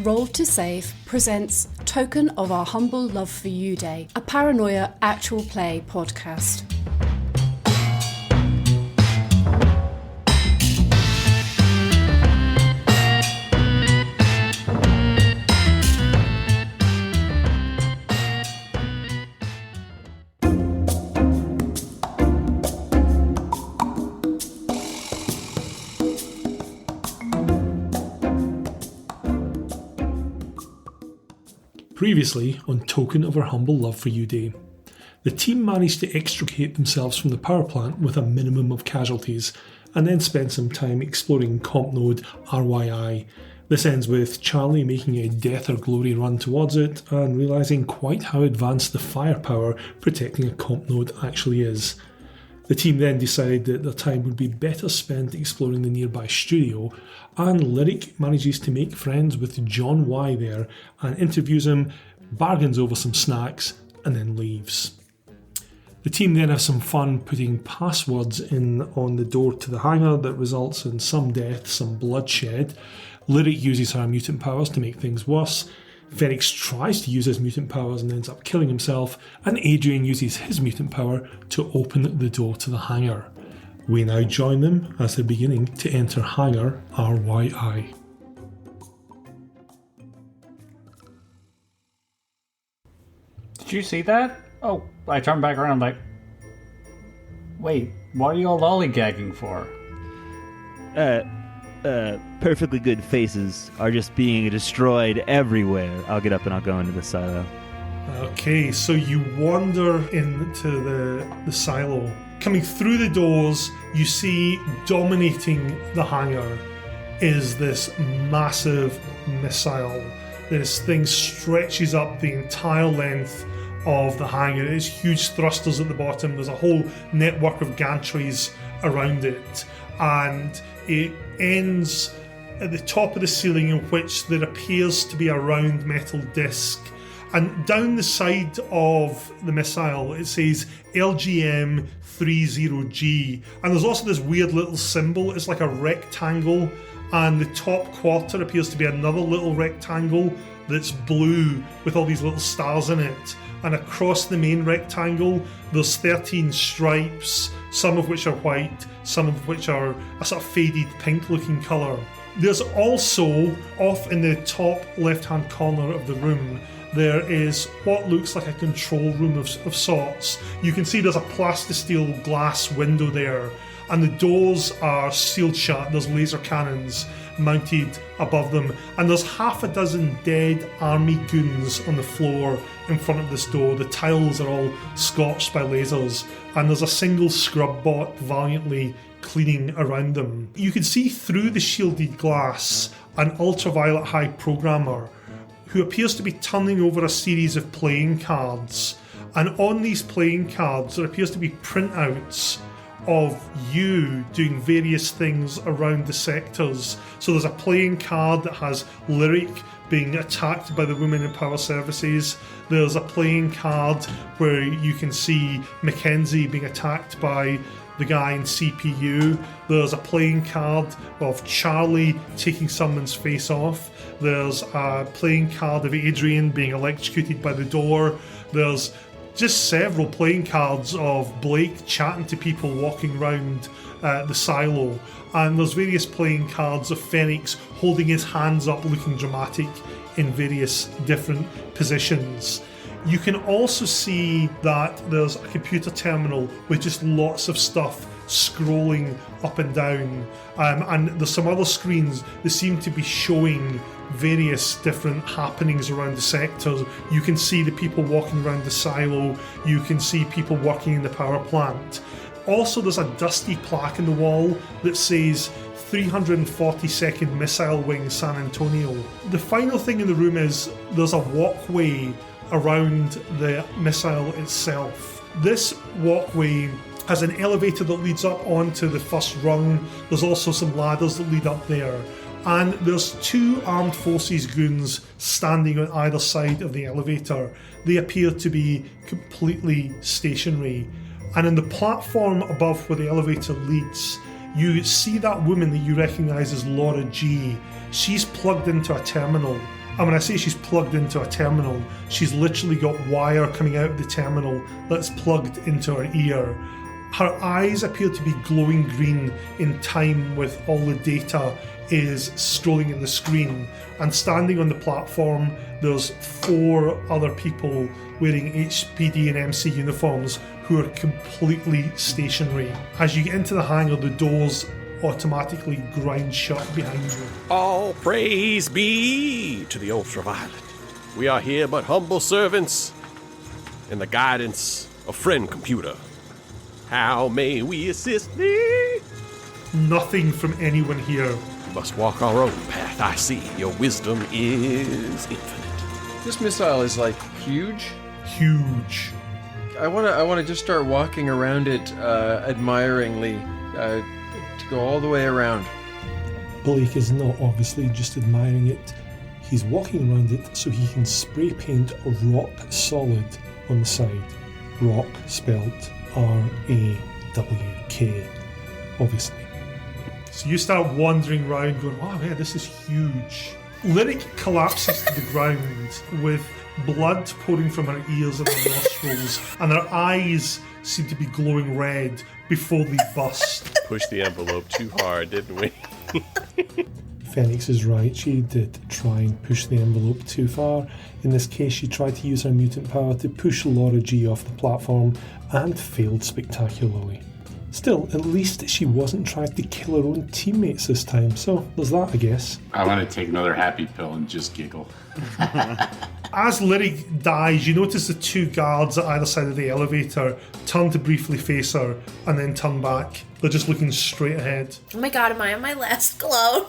Roll to Save presents Token of Our Humble Love for You Day, a Paranoia actual play podcast. Previously on Token of Our Humble Love for You Day, the team managed to extricate themselves from the power plant with a minimum of casualties and then spend some time exploring Comp Node RYI. This ends with Charlie making a death or glory run towards it and realising quite how advanced the firepower protecting a Comp Node actually is. The team then decide that their time would be better spent exploring the nearby studio, and Lyric manages to make friends with John Y there and interviews him, bargains over some snacks, and then leaves. The team then have some fun putting passwords in on the door to the hangar that results in some death, some bloodshed. Lyric uses her mutant powers to make things worse. Phoenix tries to use his mutant powers and ends up killing himself, and Adrian uses his mutant power to open the door to the hangar. We now join them as they're beginning to enter hangar RYI. Did you see that? Oh, I turned back around like, wait, what are you all lollygagging for? Perfectly good faces are just being destroyed everywhere. I'll get up and I'll go into the silo. Okay, so you wander into the silo. Coming through the doors, you see dominating the hangar is this massive missile. This thing stretches up the entire length of the hangar. There's huge thrusters at the bottom. There's a whole network of gantries around it. And it ends at the top of the ceiling, in which there appears to be a round metal disc. And down the side of the missile, it says LGM-30G. And there's also this weird little symbol. It's like a rectangle. And the top quarter appears to be another little rectangle that's blue with all these little stars in it. And across the main rectangle, there's 13 stripes, some of which are white, some of which are a sort of faded pink looking colour. There's also, off in the top left-hand corner of the room, there is what looks like a control room of sorts. You can see there's a plasticsteel glass window there, and the doors are sealed shut. There's laser cannons mounted above them, and there's half a dozen dead army goons on the floor in front of this door. The tiles are all scorched by lasers, and there's a single scrub bot valiantly cleaning around them. You can see through the shielded glass an ultraviolet high programmer who appears to be turning over a series of playing cards, and on these playing cards there appears to be printouts of you doing various things around the sectors. So there's a playing card that has Lyric being attacked by the women in power services. There's a playing card where you can see Mackenzie being attacked by the guy in CPU. There's a playing card of Charlie taking someone's face off. There's a playing card of Adrian being electrocuted by the door. There's just several playing cards of Blake chatting to people walking around the silo. And there's various playing cards of Phoenix holding his hands up looking dramatic in various different positions. You can also see that there's a computer terminal with just lots of stuff scrolling up and down, and there's some other screens that seem to be showing various different happenings around the sector. You can see the people walking around the silo, you can see people working in the power plant. Also, there's a dusty plaque in the wall that says 342nd Missile Wing San Antonio. The final thing in the room is there's a walkway around the missile itself. This walkway has an elevator that leads up onto the first rung. There's also some ladders that lead up there. And there's two armed forces goons standing on either side of the elevator. They appear to be completely stationary. And in the platform above where the elevator leads, you see that woman that you recognise as Laura G. She's plugged into a terminal, And when I say she's plugged into a terminal, she's literally got wire coming out of the terminal that's plugged into her ear. Her eyes appear to be glowing green in time with all the data is scrolling in the screen. And standing on the platform, there's 4 other people wearing HPD and MC uniforms who are completely stationary. As you get into the hangar, the doors automatically grind shut behind you. All praise be to the Ultraviolet. We are here but humble servants in the guidance of friend computer. How may we assist thee? Nothing from anyone here. We must walk our own path. I see your wisdom is infinite. This missile is like huge. Huge. I wanna just start walking around it admiringly to go all the way around. Blake is not obviously just admiring it. He's walking around it so he can spray paint rock solid on the side. Rock spelt R-A-W-K, obviously. So you start wandering around going, wow, yeah, this is huge. Lyric collapses to the ground with blood pouring from her ears and her nostrils, and her eyes seem to be glowing red before they bust. Pushed the envelope too hard, didn't we? Phoenix is right, she did try and push the envelope too far. In this case, she tried to use her mutant power to push Laura G off the platform and failed spectacularly. Still, at least she wasn't trying to kill her own teammates this time, so there's that, I guess. I want to take another happy pill and just giggle. As Lyric dies, you notice the 2 guards at either side of the elevator turn to briefly face her and then turn back. They're just looking straight ahead. Oh my god, am I on my last clone?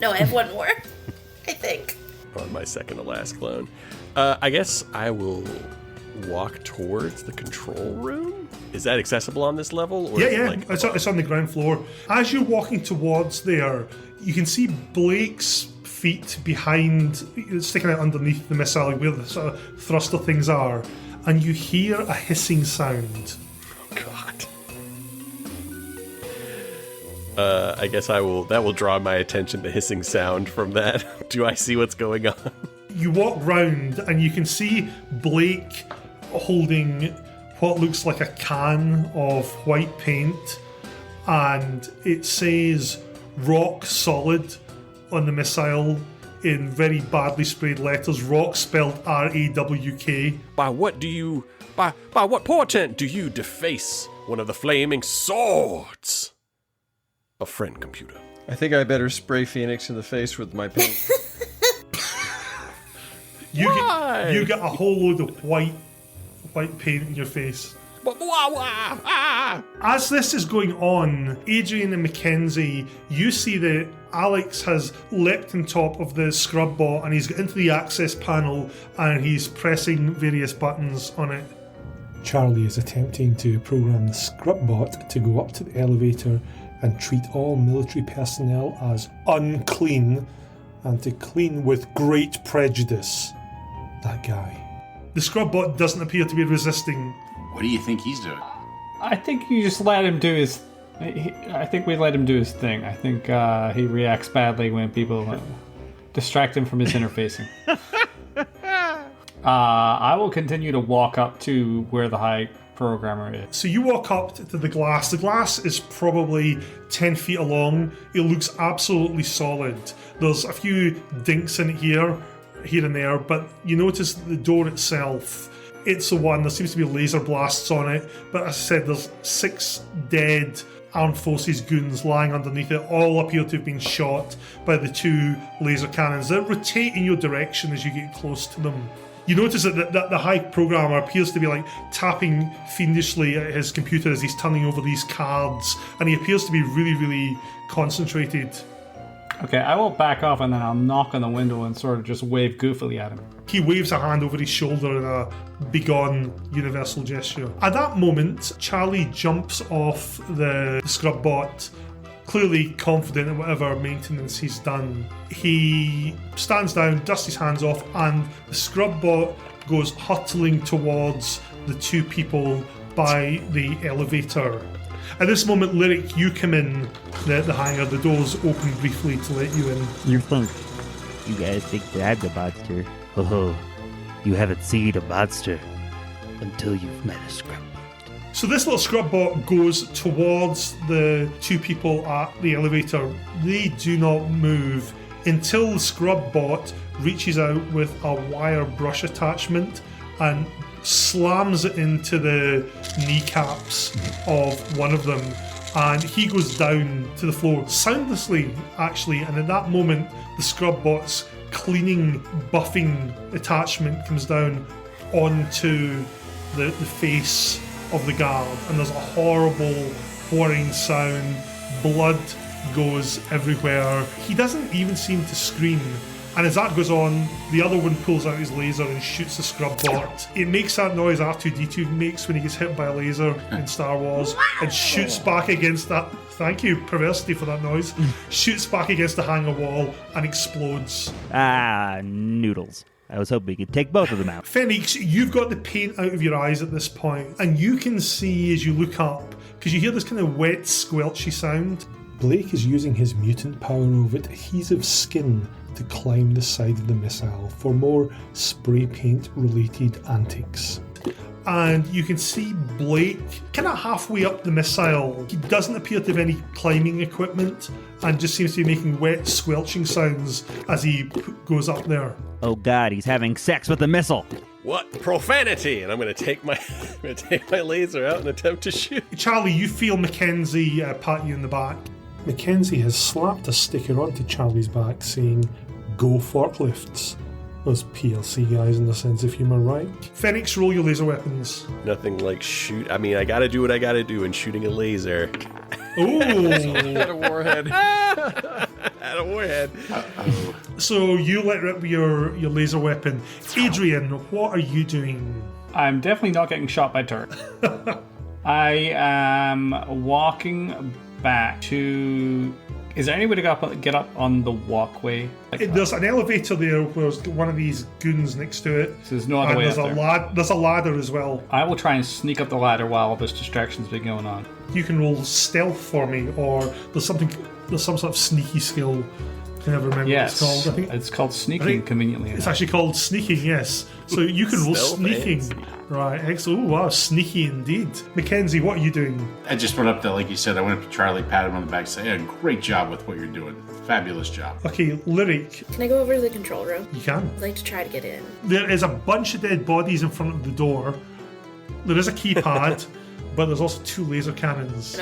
No, I have one more. I think. On my second to last clone. I guess I will walk towards the control room. Is that accessible on this level? Or Yeah. It's on the ground floor. As you're walking towards there, you can see Blake's feet behind, sticking out underneath the missile where the sort of thruster things are, and you hear a hissing sound. God. I guess that will draw my attention, the hissing sound from that. Do I see what's going on? You walk round and you can see Blake holding what looks like a can of white paint, and it says rock solid on the missile in very badly sprayed letters, rock spelled R-A-W-K. By what portent do you deface one of the flaming swords of friend computer? I think I better spray Phoenix in the face with my paint. You get a whole load of white paint in your face. As this is going on, Adrian and Mackenzie, you see that Alex has leapt on top of the scrub bot and he's got into the access panel and he's pressing various buttons on it. Charlie is attempting to program the scrub bot to go up to the elevator and treat all military personnel as unclean and to clean with great prejudice. That guy. The scrub bot doesn't appear to be resisting. What do you think he's doing? I think you just let him do his... I think we let him do his thing. I think he reacts badly when people distract him from his interfacing. I will continue to walk up to where the high programmer is. So you walk up to the glass. The glass is probably 10 feet along. It looks absolutely solid. There's a few dinks in it here and there, but you notice the door itself, it's the one, there seems to be laser blasts on it, but as I said, there's 6 dead armed forces goons lying underneath it. All appear to have been shot by the 2 laser cannons that rotate in your direction as you get close to them. You notice that the high programmer appears to be like tapping fiendishly at his computer as he's turning over these cards, and he appears to be really, really concentrated. Okay, I will back off and then I'll knock on the window and sort of just wave goofily at him. He waves a hand over his shoulder in a begone universal gesture. At that moment, Charlie jumps off the scrub bot, clearly confident in whatever maintenance he's done. He stands down, dusts his hands off, and the scrub bot goes hurtling towards the 2 people by the elevator. At this moment, Lyric, you come in the hangar. The doors open briefly to let you in. You think You guys think that I'm the monster? Oh, you haven't seen a monster until you've met a scrub. So this little scrub bot goes towards the two people at the elevator. They do not move until the scrub bot reaches out with a wire brush attachment and slams it into the kneecaps of one of them, and he goes down to the floor soundlessly, actually. And at that moment, the scrub bot's cleaning, buffing attachment comes down onto the face of the guard, and there's a horrible whirring sound. Blood goes everywhere. He doesn't even seem to scream. And as that goes on, the other one pulls out his laser and shoots the scrub bot. It makes that noise R2-D2 makes when he gets hit by a laser in Star Wars, and shoots back against that. Thank you, Perversity, for that noise. Shoots back against the hangar wall and explodes. Ah, noodles. I was hoping we could take both of them out. Phoenix, you've got the paint out of your eyes at this point, and you can see as you look up, because you hear this kind of wet, squelchy sound. Blake is using his mutant power of adhesive skin to climb the side of the missile for more spray paint related antics. And you can see Blake kind of halfway up the missile. He doesn't appear to have any climbing equipment and just seems to be making wet, squelching sounds as he goes up there. Oh god, he's having sex with the missile. What profanity! And I'm going to take my laser out and attempt to shoot. Charlie, you feel Mackenzie pat you in the back. Mackenzie has slapped a sticker onto Charlie's back saying, "Go forklifts." Those PLC guys in the sense of humour, right? Phoenix, roll your laser weapons. Nothing like shoot. I mean, I got to do what I got to do in shooting a laser. Ooh. At a warhead. At a warhead. So you let rip your laser weapon. Adrian, what are you doing? I'm definitely not getting shot by turret. I am walking back to... Is there any way to get up on the walkway? There's an elevator there where there's one of these goons next to it. So there's no other way up there. There's a ladder as well. I will try and sneak up the ladder while this distraction's been going on. You can roll stealth for me, or there's some sort of sneaky skill. I can never remember what it's called. I think it's called sneaking, conveniently enough. It's actually called sneaking, yes. So you can roll sneaking. Right, excellent. Oh, wow, sneaky indeed. Mackenzie, what are you doing? I just went up to, like you said, I went up to Charlie, patted him on the back, say, "Hey, great job with what you're doing. Fabulous job." Okay, Lyric. Can I go over to the control room? You can. I'd like to try to get in. There is a bunch of dead bodies in front of the door. There is a keypad, but there's also 2 laser cannons.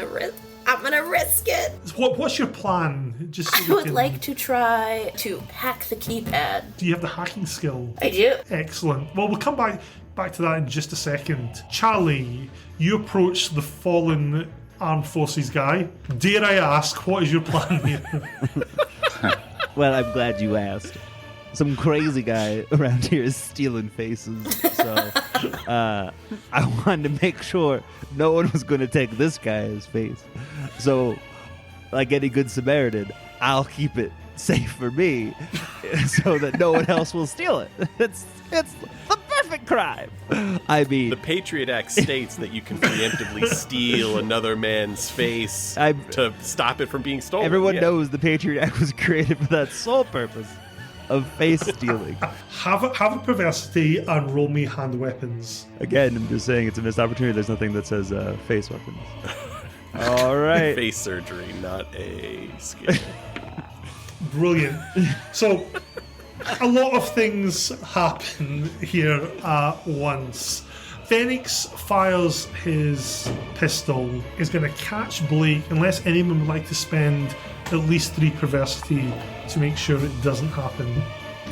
I'm gonna risk it. What's your plan? Just so I would like to try to hack the keypad. Do you have the hacking skill? I do. Excellent. Well, we'll come back to that in just a second. Charlie, you approach the fallen armed forces guy. Dare I ask, what is your plan here? Well, I'm glad you asked. Some crazy guy around here is stealing faces, so I wanted to make sure no one was going to take this guy's face. So, like any good Samaritan, I'll keep it safe for me so that no one else will steal it. It's the perfect crime. I mean, the Patriot Act states that you can preemptively steal another man's face to stop it from being stolen. Everyone knows the Patriot Act was created for that sole purpose of face stealing. Have a perversity and roll me hand weapons. Again, I'm just saying it's a missed opportunity. There's nothing that says face weapons. All right. Face surgery, not a skill. Brilliant. So, a lot of things happen here at once. Phoenix fires his pistol. Is going to catch Blake, unless anyone would like to spend at least 3 perversity to make sure it doesn't happen.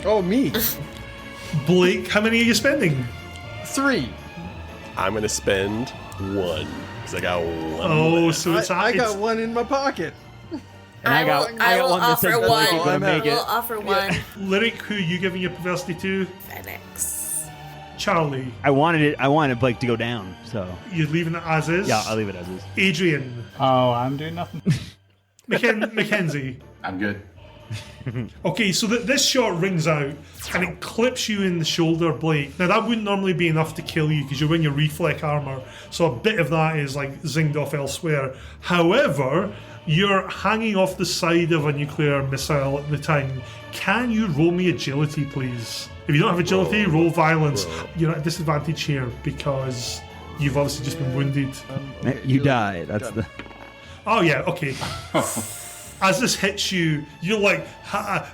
Oh, me. Blake, how many are you spending? 3. I'm going to spend 1. Because I got 1. Oh, so I got 1 in my pocket. And I got one that says that Blake is going to make it. I will offer 1. Lyric, who are you giving your perversity to? Phoenix. Charlie. I wanted Blake to go down, so. You're leaving it as is? Yeah, I'll leave it as is. Adrian. Oh, I'm doing nothing. Mackenzie. I'm good. Okay, so this shot rings out and it clips you in the shoulder, Blake. Now that wouldn't normally be enough to kill you because you're wearing your reflect armor, so a bit of that is like zinged off elsewhere. However, you're hanging off the side of a nuclear missile at the time. Can you roll me agility, please? If you don't have agility, roll violence. You're at a disadvantage here because you've obviously just been wounded. You die. That's the. Oh yeah, okay. As this hits you, you're like,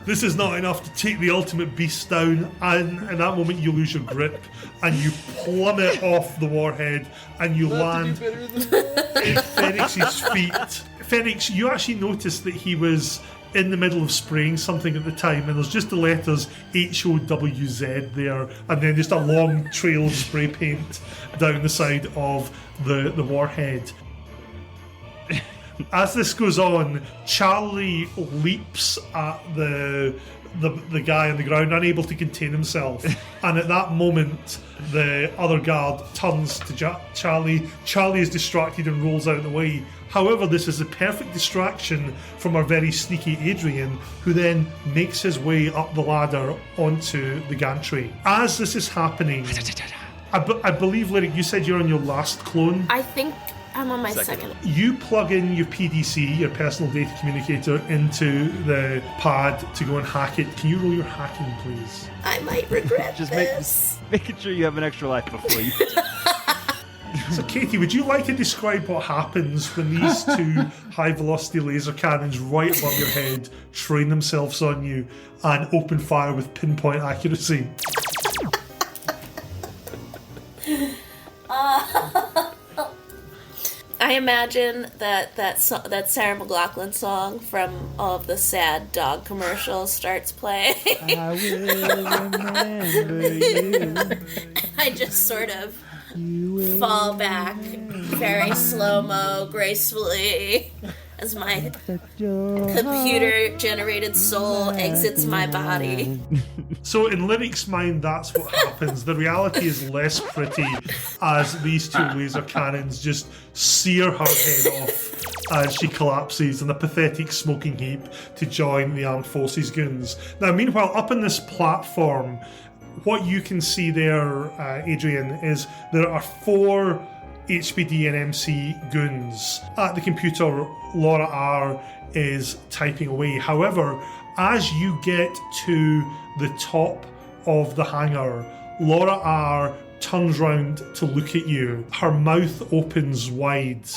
this is not enough to take the ultimate beast down, and in that moment you lose your grip and you plummet off the warhead and you land at Phoenix's feet. Phoenix, you actually noticed that he was in the middle of spraying something at the time, and there's just the letters HOWZ there, and then just a long trail of spray paint down the side of the warhead. As this goes on, Charlie leaps at the guy on the ground, unable to contain himself. And at that moment, the other guard turns to Charlie. Charlie is distracted and rolls out of the way. However, this is a perfect distraction from our very sneaky Adrian, who then makes his way up the ladder onto the gantry. As this is happening, I believe, Lyric, you said you're on your last clone. I think I'm on my second. You plug in your PDC, your personal data communicator, into the pad to go and hack it. Can you roll your hacking, please? I might regret Just this. making sure you have an extra life before you. So, Katie, would you like to describe what happens when these two high-velocity laser cannons right above your head train themselves on you and open fire with pinpoint accuracy? I imagine that Sarah McLachlan song from all of the sad dog commercials starts playing. I will remember you. I just sort of fall back very slow-mo, gracefully, as my computer-generated soul exits my body. So in Lyric's mind, that's what happens. The reality is less pretty as these two laser cannons just sear her head off as she collapses in a pathetic smoking heap to join the armed forces goons. Now, meanwhile, up on this platform, what you can see there, Adrian, is there are 4 HPD and MC goons. At the computer, Laura R is typing away. However, as you get to the top of the hangar, Laura R turns round to look at you. Her mouth opens wide.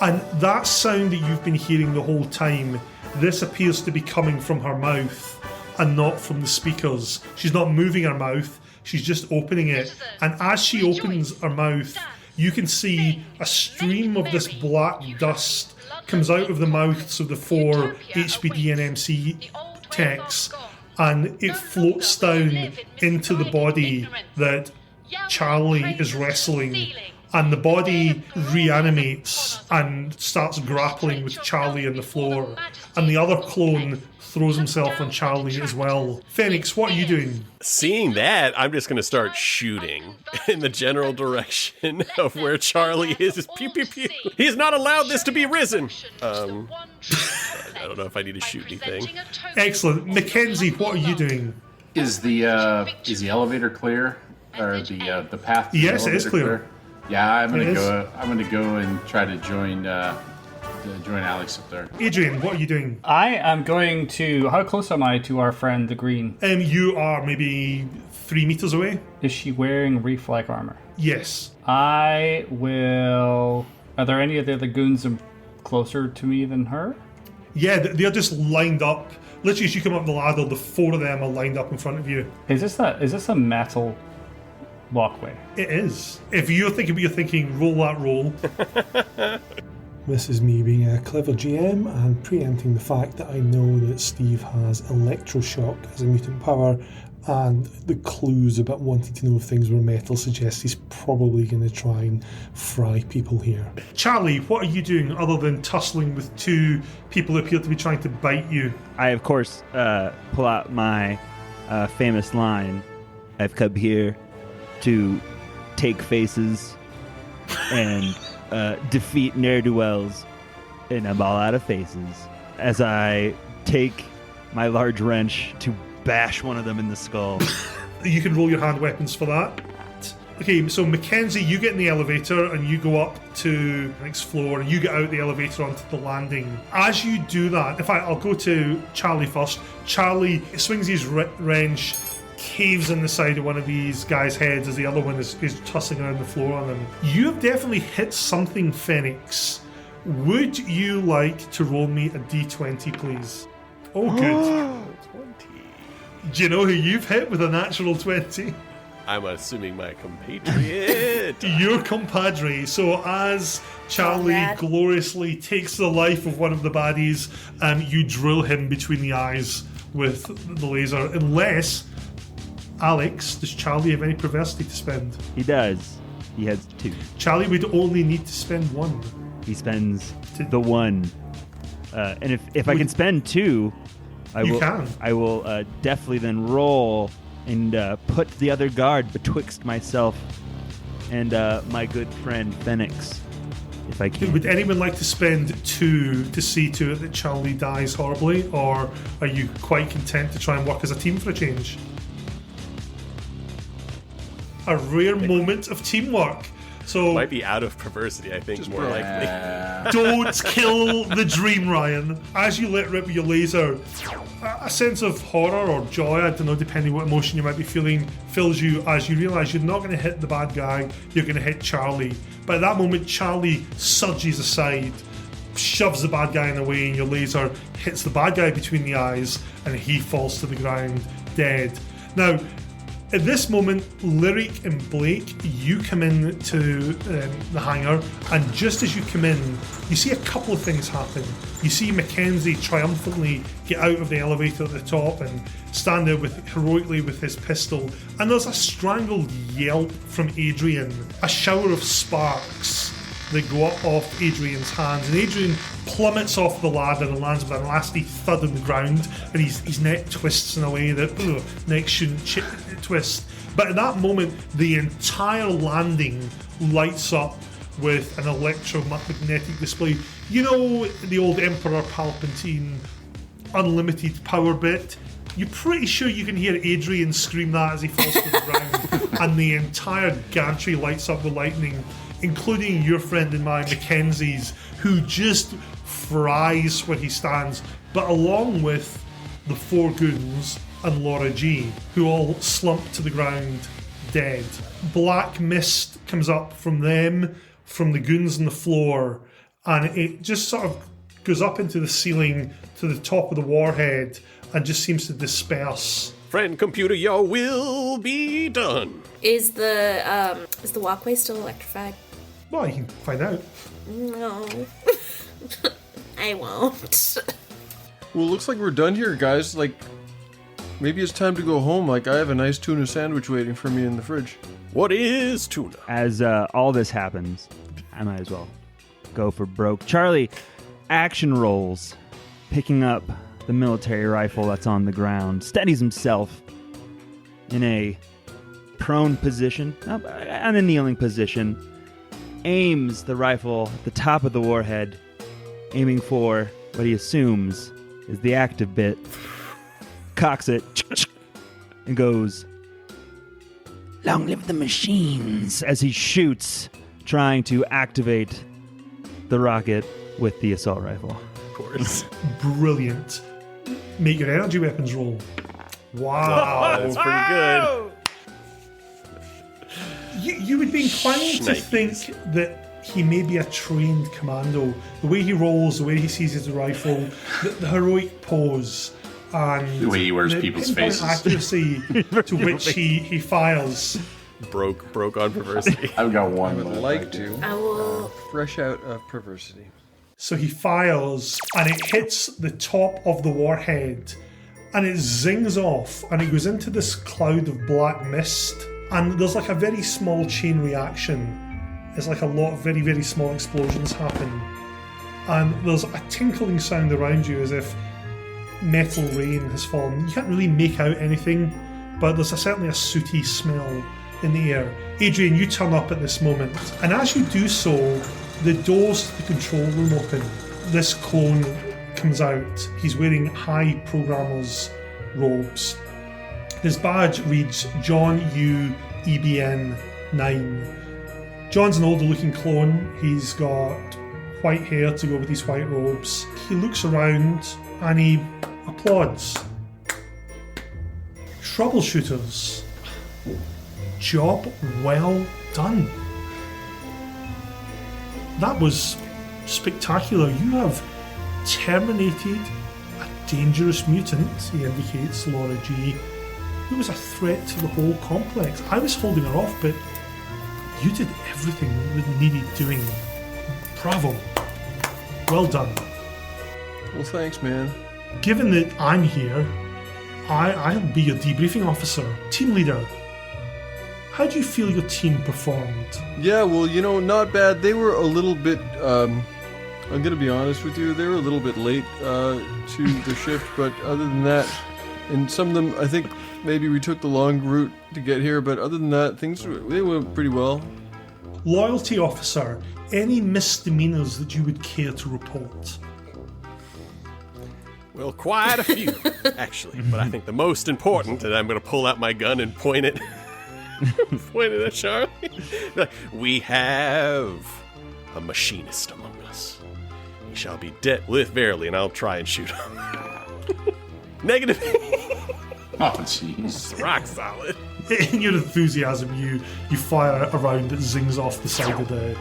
And that sound that you've been hearing the whole time, this appears to be coming from her mouth and not from the speakers. She's not moving her mouth, she's just opening it. And as she opens her mouth, you can see a stream of this black dust comes out of the mouths of the 4 HPD and MC techs, and it floats down into the body that Charlie is wrestling. And the body reanimates and starts grappling with Charlie on the floor. And the other clone throws himself on Charlie as well. Phoenix, what are you doing? Seeing that, I'm just going to start shooting in the general direction of where Charlie is. Pew, pew, pew. He's not allowed this to be risen. I don't know if I need to shoot anything. Excellent. Mackenzie, what are you doing? Is the elevator clear, or the path? To Yes, the it is clear. Yeah, I'm gonna go and try to join Alex up there. Adrian, what are you doing? I am going to... How close am I to our friend, the green? You are maybe 3 meters away. Is she wearing reflect armor? Yes. I will... Are there any of the other goons closer to me than her? Yeah, they're just lined up. Literally, as you come up the ladder, the 4 of them are lined up in front of you. Is this a metal walkway? It is. If you're thinking what you're thinking, roll that roll. This is me being a clever GM and preempting the fact that I know that Steve has electroshock as a mutant power, and the clues about wanting to know if things were metal suggest he's probably going to try and fry people here. Charlie, what are you doing other than tussling with 2 people who appear to be trying to bite you? I, of course, pull out my famous line. I've come here to take faces and defeat ne'er-do-wells, and I'm all out of faces. as I take my large wrench to bash one of them in the skull. You can roll your hand weapons for that. Okay, so Mackenzie, you get in the elevator and you go up to the next floor and you get out the elevator onto the landing. As you do that, in fact, I'll go to Charlie first. Charlie swings his wrench, caves in the side of one of these guys' heads as the other one is tossing around the floor on him. You have definitely hit something, Phoenix. Would you like to roll me a d20, please? Oh, good. 20. Do you know who you've hit with a natural 20? I'm assuming my compatriot. Your compadre. So as Charlie gloriously takes the life of one of the baddies, you drill him between the eyes with the laser. Unless, Alex, does Charlie have any perversity to spend? He does. He has 2. Charlie would only need to spend 1. He spends the 1. And if I can spend 2, I will definitely then roll and put the other guard betwixt myself and my good friend Phoenix, if I can. Would anyone like to spend 2 to see to it that Charlie dies horribly, or are you quite content to try and work as a team for a change? A rare moment of teamwork. So might be out of perversity, I think, more likely. Don't kill the dream, Ryan. As you let rip with your laser, a sense of horror or joy, I don't know, depending what emotion you might be feeling, fills you as you realise you're not going to hit the bad guy, you're going to hit Charlie. But at that moment, Charlie surges aside, shoves the bad guy in the way, and your laser hits the bad guy between the eyes, and he falls to the ground dead. Now, at this moment, Lyric and Blake, you come in to the hangar, and just as you come in, you see a couple of things happen. You see Mackenzie triumphantly get out of the elevator at the top and stand there heroically with his pistol, and there's a strangled yelp from Adrian, a shower of sparks that go up off Adrian's hands, and Adrian plummets off the ladder and lands with a nasty thud on the ground, and his neck twists in a way that neck shouldn't twist. But at that moment, the entire landing lights up with an electromagnetic display. You know the old Emperor Palpatine unlimited power bit? You're pretty sure you can hear Adrian scream that as he falls to the ground, and the entire gantry lights up with lightning, including your friend and mine, Mackenzie's, who just fries where he stands, but along with the 4 goons and Laura G, who all slump to the ground dead. Black mist comes up from them, from the goons on the floor, and it just sort of goes up into the ceiling to the top of the warhead and just seems to disperse. Friend computer, your will be done. Is the walkway still electrified? Well, you can find out. No. I won't. Well, looks like we're done here, guys. Like, maybe it's time to go home. Like, I have a nice tuna sandwich waiting for me in the fridge. What is tuna? As all this happens, I might as well go for broke. Charlie action rolls, picking up the military rifle that's on the ground, steadies himself in a prone position, on a kneeling position, aims the rifle at the top of the warhead, aiming for what he assumes is the active bit, cocks it, and goes, "Long live the machines," as he shoots, trying to activate the rocket with the assault rifle. Of course. Brilliant. Make your energy weapons roll. Wow. That's pretty good. You would be inclined to think that he may be a trained commando. The way he rolls, the way he seizes the rifle, the heroic pose, and the way he wears people's faces, accuracy to which he fires. Broke on perversity. I've got one. I would like to. I will. Fresh out of perversity. So he fires, and it hits the top of the warhead, and it zings off, and it goes into this cloud of black mist, and there's like a very small chain reaction. It's like a lot of very, very small explosions happen, and there's a tinkling sound around you as if metal rain has fallen. You can't really make out anything, but there's certainly a sooty smell in the air. Adrian, you turn up at this moment, and as you do so, the doors to the control room open. This clone comes out. He's wearing high programmer's robes. His badge reads John U. EBN 9. John's an older looking clone. He's got white hair to go with his white robes. He looks around and he applauds. Troubleshooters, job well done. That was spectacular. You have terminated a dangerous mutant, he indicates Laura G, who was a threat to the whole complex. I was holding her off, but you did everything that needed doing. Bravo. Well done. Well, thanks, man. Given that I'm here, I'll be your debriefing officer, team leader. How do you feel your team performed? Yeah, well, not bad. They were a little bit, I'm going to be honest with you, they were a little bit late to the shift, but other than that, and some of them, I think maybe we took the long route to get here, but other than that, they went pretty well. Loyalty officer, any misdemeanors that you would care to report? Well, quite a few, actually. But I think the most important, and I'm going to pull out my gun and point it at Charlie. We have a machinist among us. He shall be dealt with verily, and I'll try and shoot him. Negative. Oh, jeez. Rock solid. In your enthusiasm, you fire a round that zings off the side of the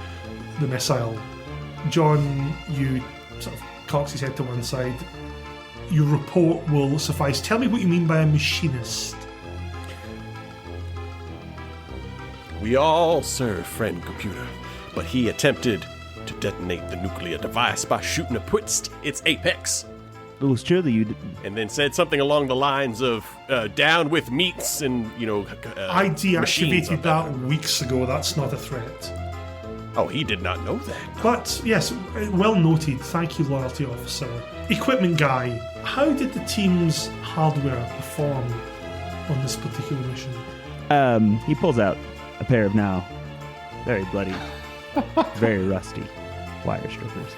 missile. John, you sort of cocks his head to one side. Your report will suffice. Tell me what you mean by a machinist. We all serve friend computer, but he attempted to detonate the nuclear device by shooting its apex. Oh, surely you did. And then said something along the lines of down with meats and, I machines deactivated that weeks ago. That's not a threat. Oh, he did not know that. But, yes, well noted. Thank you, loyalty officer. Equipment guy, how did the team's hardware perform on this particular mission? He pulls out a pair of now very bloody, very rusty wire strippers.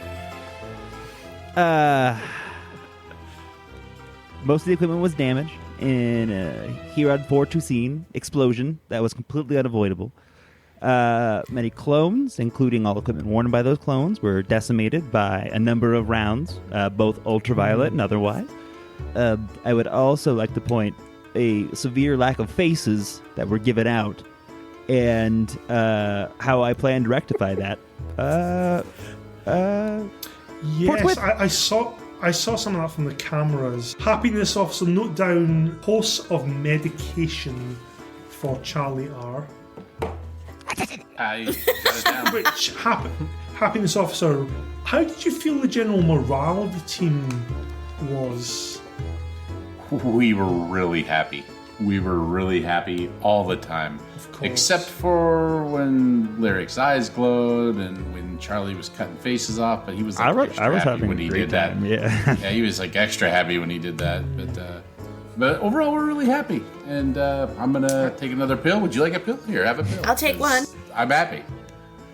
Most of the equipment was damaged in a Herod 4 Tucson explosion that was completely unavoidable. Many clones, including all equipment worn by those clones, were decimated by a number of rounds, both ultraviolet and otherwise. I would also like to point a severe lack of faces that were given out, and how I plan to rectify that. Yes, I saw some of that from the cameras. Happiness officer, note down course of medication for Charlie R. I got it down. Which happiness officer, how did you feel the general morale of the team was? We were really happy. We were really happy all the time. Of course. Except for when Lyric's eyes glowed and when Charlie was cutting faces off, but he was like, I was happy having when a he great did time. that. Yeah. He was like extra happy when he did that. But overall, we're really happy. And I'm going to take another pill. Would you like a pill? Here, have a pill. I'll take one. I'm happy.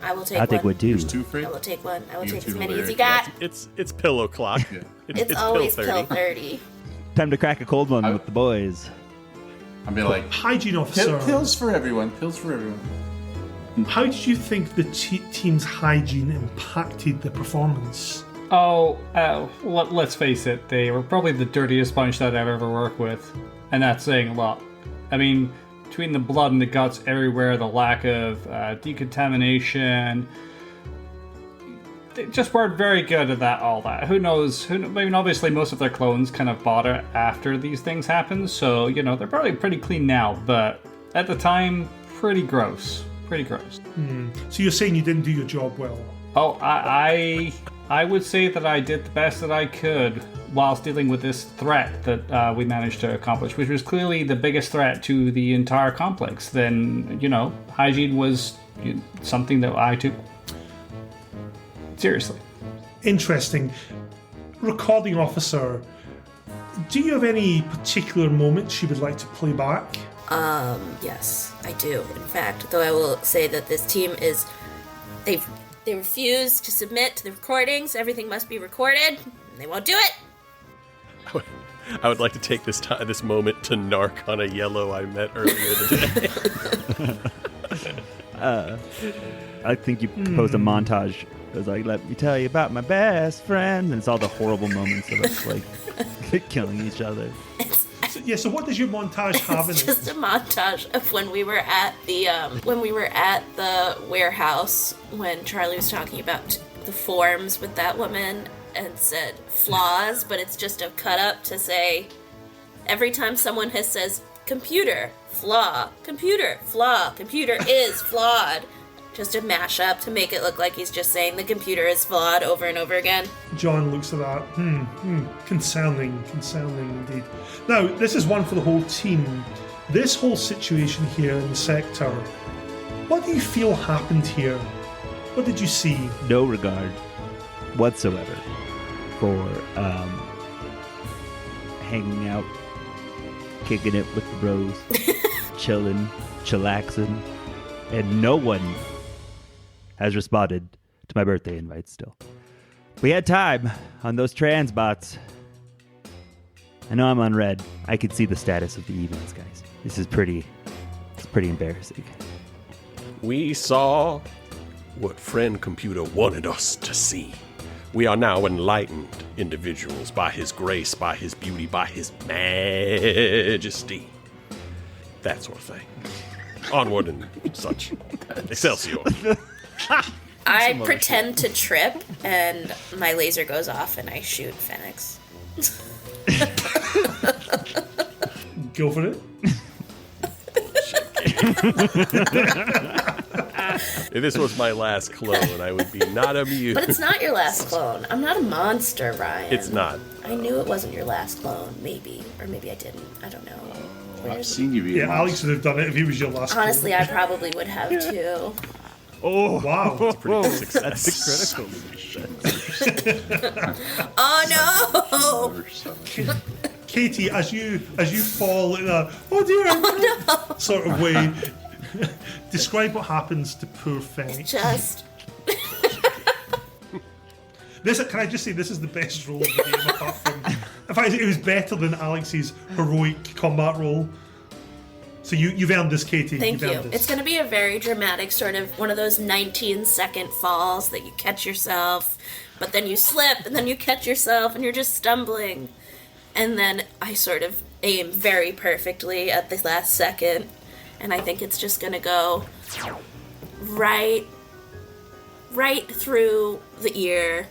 I will take I'll one. take one too. There's two free. I will take one. I will You take as too, many as you Lyric. got. It's pillow clock. Yeah. It's always pill pill 30. 30. Time to crack a cold one with the boys. I'll be like, Hygiene officer, pills for everyone. Pills for everyone. how did you think the team's hygiene impacted the performance? Let's face it, they were probably the dirtiest bunch that I've ever worked with, and that's saying a lot. I mean, between the blood and the guts everywhere, the lack of decontamination, they just weren't very good at all that. Who knows? I mean, obviously, most of their clones kind of bought it after these things happened, so, they're probably pretty clean now, but at the time, pretty gross. Pretty gross. So you're saying you didn't do your job well? Oh, I would say that I did the best that I could whilst dealing with this threat that we managed to accomplish, which was clearly the biggest threat to the entire complex. Then, hygiene was something that I took seriously. Interesting. Recording officer, do you have any particular moments you would like to play back? Yes, I do. In fact, though I will say that this team they refuse to submit to the recordings. Everything must be recorded. they won't do it. I would like to take this moment to narc on a yellow I met earlier today. I think you proposed a montage. It was like, let me tell you about my best friend. And it's all the horrible moments of us, like, killing each other. So what does your montage have in It's it? just a montage of when we were at the warehouse when Charlie was talking about the forms with that woman and said flaws, but it's just a cut up to say every time someone says computer flaw, computer is flawed. Just a mashup to make it look like he's just saying the computer is flawed over and over again. John looks at that. Concerning indeed. Now, this is one for the whole team. This whole situation here in the sector, what do you feel happened here? What did you see? No regard whatsoever for hanging out, kicking it with the bros, chilling, chillaxing, and no one has responded to my birthday invite still. We had time on those trans bots. I know I'm on red. I can see the status of the emails, guys. It's pretty embarrassing. We saw what Friend Computer wanted us to see. We are now enlightened individuals by his grace, by his beauty, by his majesty. That sort of thing. Onward and such. Excelsior. I pretend to trip, and my laser goes off, and I shoot Phoenix. Go for it. If this was my last clone, I would be not amused. But it's not your last clone. I'm not a monster, Ryan. It's not. I knew it wasn't your last clone, maybe. Or maybe I didn't. I don't know. I've seen you be Yeah, Alex would have done it if he was your last Honestly, I probably would have too. Oh, wow. That's pretty good success. That's critical. Oh no! Katie, as you fall in a sort of way, describe what happens to poor Phoenix. Just. Can I just say this is the best role of the game apart from... In fact, it was better than Alex's heroic combat role. So you've earned this, Katie. Thank You've you. earned this. It's going to be a very dramatic sort of one of those 19-second falls that you catch yourself, but then you slip, and then you catch yourself, and you're just stumbling. And then I sort of aim very perfectly at the last second, and I think it's just going to go right through the ear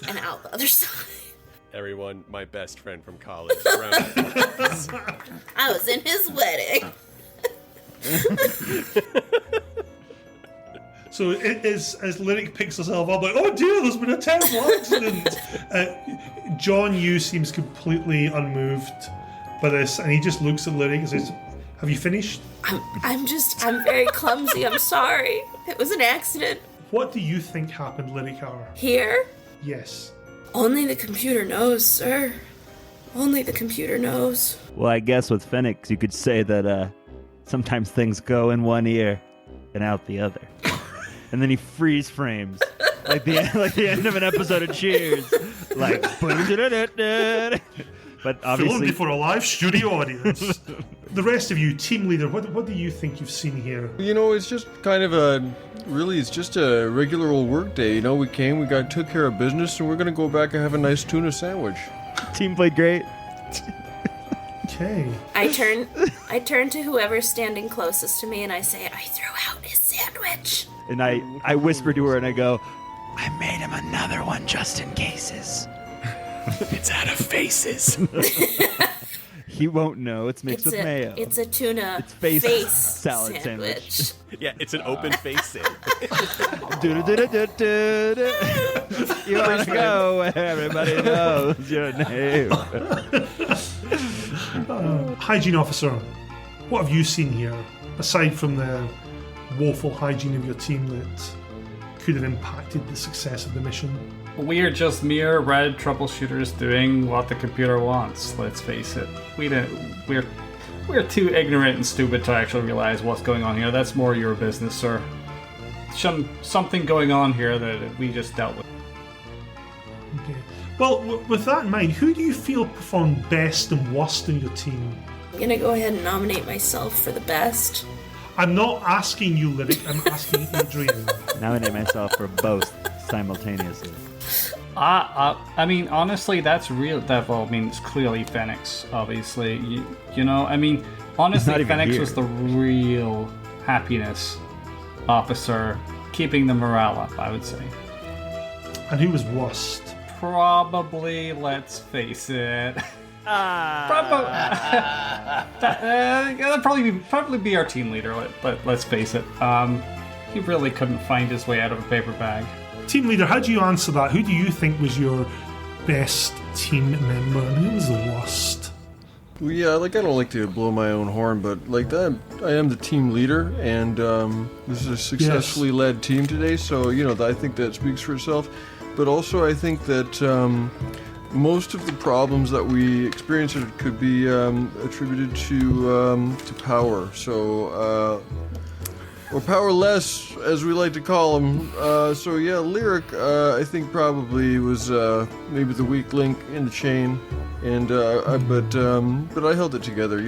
and out the other side. Everyone, my best friend from college. I was in his wedding. So it is, as Lyric picks herself up, like, oh dear, there's been a terrible accident. John Yu seems completely unmoved by this, and he just looks at Lyric and says, have you finished? I'm very clumsy. I'm sorry. It was an accident. What do you think happened, Lyricard? Here? Yes. Only the computer knows, sir. Only the computer knows. Well, I guess with Phoenix, you could say that sometimes things go in one ear and out the other. And then he freeze frames like the end of an episode of Cheers, like. But obviously, filmed before a live studio audience. The rest of you, team leader, what do you think you've seen here? You know, it's just kind of it's just a regular old work day. You know, we took care of business, and we're going to go back and have a nice tuna sandwich. Team played great. Okay. I turn to whoever's standing closest to me, and I say, I threw out his sandwich. And I whisper to her, and I go, I made him another one just in cases. It's out of faces. He won't know. It's mixed with mayo. It's a tuna face salad sandwich. Yeah, it's an open face sandwich. You want to go where everybody knows your name. Hygiene officer, what have you seen here, aside from the woeful hygiene of your team that could have impacted the success of the mission? We are just mere red troubleshooters doing what the computer wants. Let's face it. We're too ignorant and stupid to actually realize what's going on here. That's more your business, sir. Something going on here that we just dealt with. Well, with that in mind, who do you feel performed best and worst in your team? I'm gonna go ahead and nominate myself for the best. I'm not asking you, Lyric, I'm asking Adrian. Nominate myself for both simultaneously. I mean, honestly, that's real. It's clearly Phoenix, obviously. You know, I mean, honestly, Phoenix was the real happiness officer, keeping the morale up, I would say. And who was worst? Probably, let's face it. That'd probably be our team leader, but let's face it. He really couldn't find his way out of a paper bag. Team leader, how do you answer that? Who do you think was your best team member and who was the worst? Well, yeah, I don't like to blow my own horn, but that I am the team leader, and this is a successfully led team today, so I think that speaks for itself. But also, I think that most of the problems that we experience could be attributed to power. So, or powerless, as we like to call them. Lyric, I think probably was maybe the weak link in the chain, and but I held it together,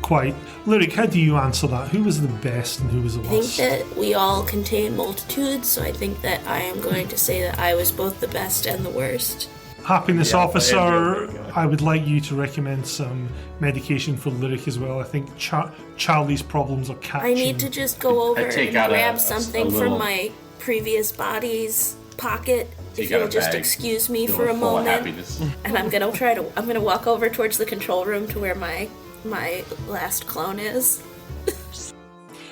Quite. Lyric, how do you answer that? Who was the best and who was the worst? I think that we all contain multitudes, so I think that I am going to say that I was both the best and the worst. Happiness officer, I would like you to recommend some medication for Lyric as well. I think Charlie's problems are catching. I need to just go over and grab something from my previous body's pocket. If you'll just excuse me for a moment, and I'm gonna walk over towards the control room to where my last clone is.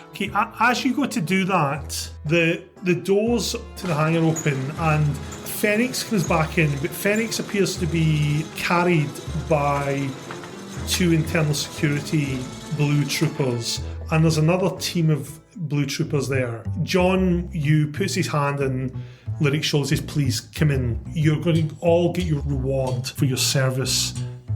Okay, as you go to do that, the doors to the hangar open and Phoenix comes back in, but Phoenix appears to be carried by 2 internal security blue troopers, and there's another team of blue troopers there. John Yu puts his hand in Lyric's shoulder, says, "Please come in. You're going to all get your reward for your service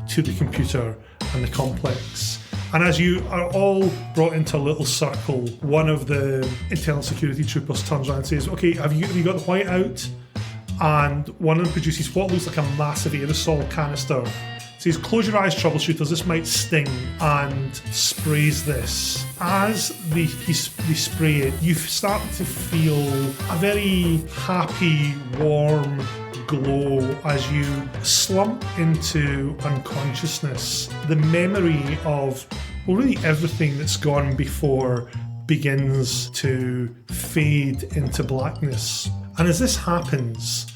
to the computer and the complex." And as you are all brought into a little circle, one of the internal security troopers turns around and says, "Okay, have you got the whiteout?" And one of them produces what looks like a massive aerosol canister. Says, "Close your eyes, troubleshooters, this might sting," and sprays this. As they spray it, you start to feel a very happy, warm glow as you slump into unconsciousness. The memory of, really everything that's gone before begins to fade into blackness. And as this happens,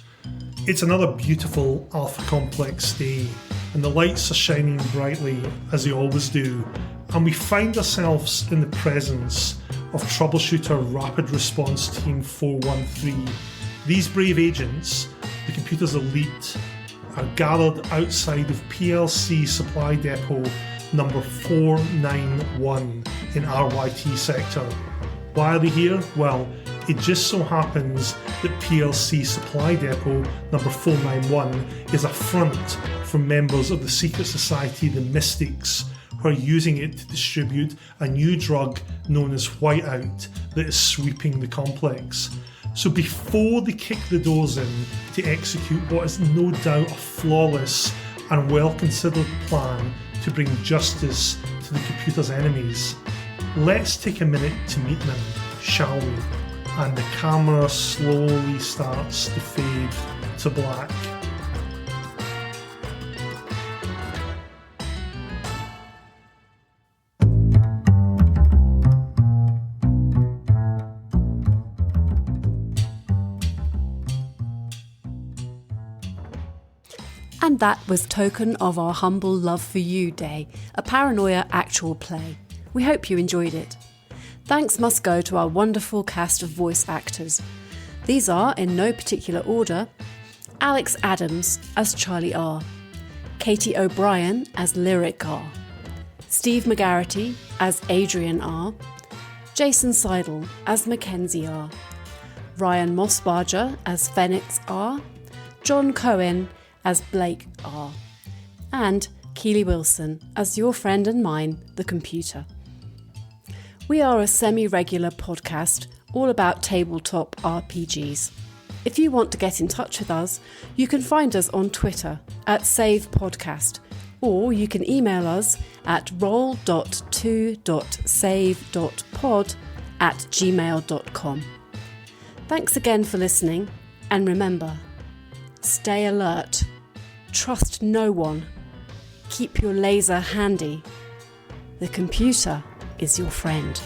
it's another beautiful Alpha Complex day, and the lights are shining brightly as they always do, and we find ourselves in the presence of Troubleshooter Rapid Response Team 413. These brave agents, the computer's elite, are gathered outside of PLC Supply Depot number 491 in RYT sector. Why are they here? Well, it just so happens that PLC Supply Depot number 491 is a front for members of the secret society, the Mystics, who are using it to distribute a new drug known as Whiteout that is sweeping the complex. So before they kick the doors in to execute what is no doubt a flawless and well-considered plan to bring justice to the computer's enemies, let's take a minute to meet them, shall we? And the camera slowly starts to fade to black. And that was Token of Our Humble Love for You Day, a Paranoia actual play. We hope you enjoyed it. Thanks must go to our wonderful cast of voice actors. These are, in no particular order, Alex Adams as Charlie R, Katie O'Brien as Lyric R, Steve McGarrity as Adrian R, Jason Seidel as Mackenzie R, Ryan Mossbarger as Phoenix R, John Cohen as Blake R, and Keeley Wilson as your friend and mine, the computer. We are a semi-regular podcast all about tabletop RPGs. If you want to get in touch with us, you can find us on Twitter at SavePodcast, or you can email us at roll.2.save.pod@gmail.com. Thanks again for listening, and remember, stay alert, trust no one, keep your laser handy. The computer is your friend.